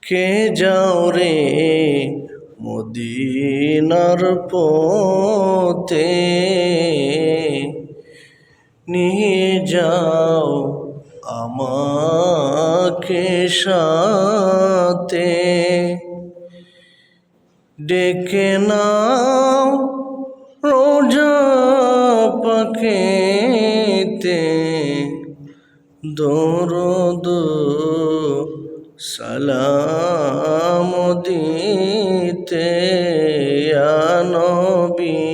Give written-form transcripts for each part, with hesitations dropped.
কে যাও রে মদিনার পথে, নিয়ে যাও আমাকে সাথে, ডেকে নাও রোজা পাকেতে, দরুদ সালাম দিতে, ইয়া নবী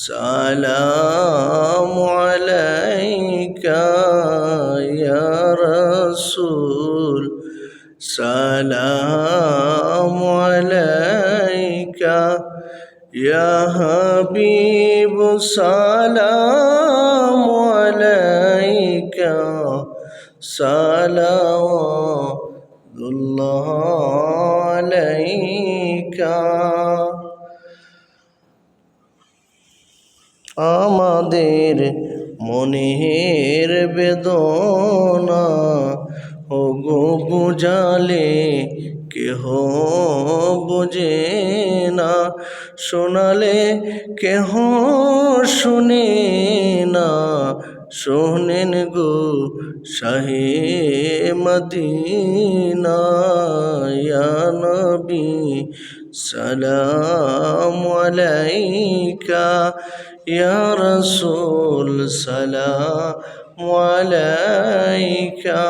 সালাম আলাইকা, ইয়া রাসূল সালাম আলাইকা, ইয়া হাবিব সালাম আলাইকা, সালাওয়াতুল্লাহ আলাইকা। আমাদের মনের বেদনা ওগো বুঝালে কেহ বোঝে না, শোনালে কেহ শুনে না, শোনেন গো শাহে মদিনা, ইয়া নবী সালাম আলাইকা, ইয়া রাসূল সালাম আলাইকা।